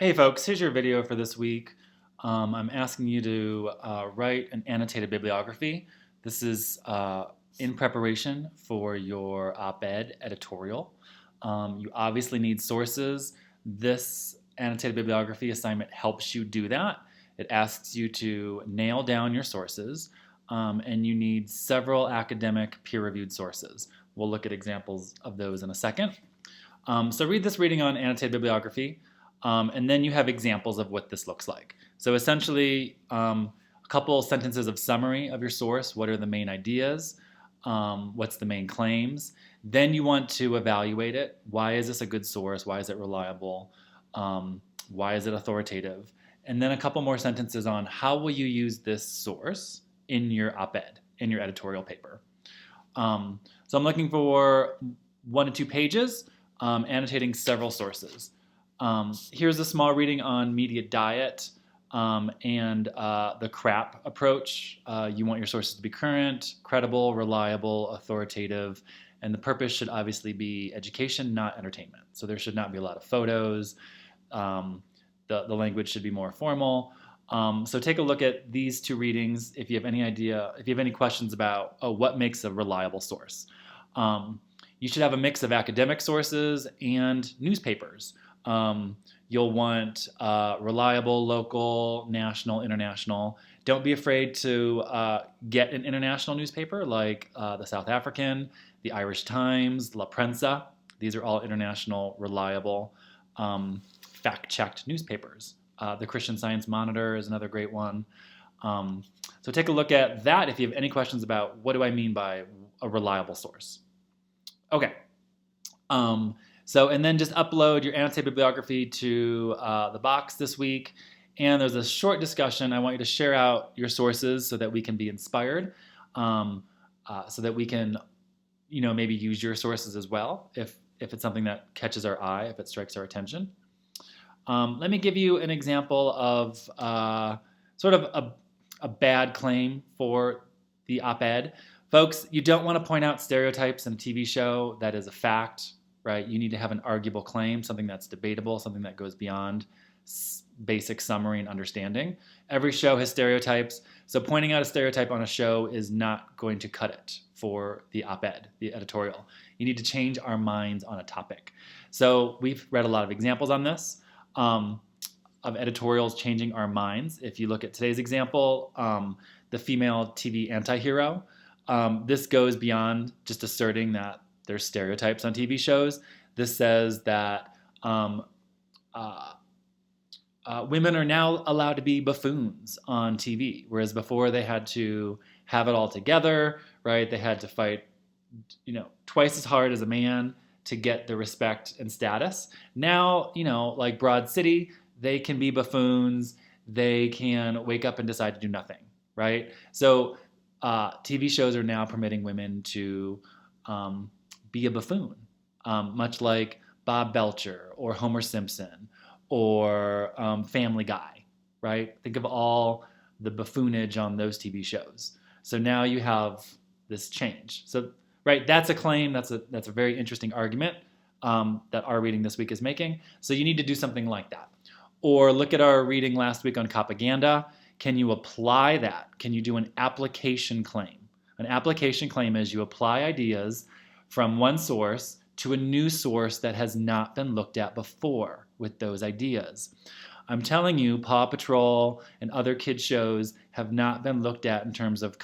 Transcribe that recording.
Hey folks, here's your video for this week. I'm asking you to write an annotated bibliography. This is in preparation for your op-ed editorial. You obviously need sources. This annotated bibliography assignment helps you do that. It asks you to nail down your sources, and you need several academic peer-reviewed sources. We'll look at examples of those in a second. So read this reading on annotated bibliography. And then you have examples of what this looks like. So essentially, a couple sentences of summary of your source. What are the main ideas? What's the main claims? Then you want to evaluate it. Why is this a good source? Why is it reliable? Why is it authoritative? And then a couple more sentences on how will you use this source in your op-ed, in your editorial paper. So I'm looking for 1 to 2 pages, annotating several sources. Here's a small reading on media diet and the CRAP approach. You want your sources to be current, credible, reliable, authoritative, and the purpose should obviously be education, not entertainment. So there should not be a lot of photos. The language should be more formal. So take a look at these 2 readings if you have any idea, if you have any questions about what makes a reliable source. You should have a mix of academic sources and newspapers. You'll want reliable, local, national, international. Don't be afraid to get an international newspaper like the South African, the Irish Times, La Prensa. These are all international, reliable, fact-checked newspapers. The Christian Science Monitor is another great one. So take a look at that if you have any questions about what do I mean by a reliable source. Okay. And then just upload your annotated bibliography to the box this week. And there's a short discussion. I want you to share out your sources so that we can be inspired, so that we can, maybe use your sources as well if it's something that catches our eye, if it strikes our attention. Let me give you an example of sort of a bad claim for the op-ed. Folks, you don't want to point out stereotypes in a TV show. That is a fact. Right? You need to have an arguable claim, something that's debatable, something that goes beyond basic summary and understanding. Every show has stereotypes, so pointing out a stereotype on a show is not going to cut it for the op-ed, the editorial. You need to change our minds on a topic. So we've read a lot of examples on this, of editorials changing our minds. If you look at today's example, the female TV anti-hero, this goes beyond just asserting that there's stereotypes on TV shows. This says that women are now allowed to be buffoons on TV, whereas before they had to have it all together, right? They had to fight, twice as hard as a man to get the respect and status. Now, like Broad City, they can be buffoons. They can wake up and decide to do nothing, right? So TV shows are now permitting women to be a buffoon, much like Bob Belcher or Homer Simpson or Family Guy, right? Think of all the buffoonage on those TV shows. So now you have this change. So, right, that's a claim. That's a very interesting argument that our reading this week is making. So you need to do something like that. Or look at our reading last week on propaganda. Can you apply that? Can you do an application claim? An application claim is you apply ideas from one source to a new source that has not been looked at before with those ideas. I'm telling you, Paw Patrol and other kids shows have not been looked at in terms of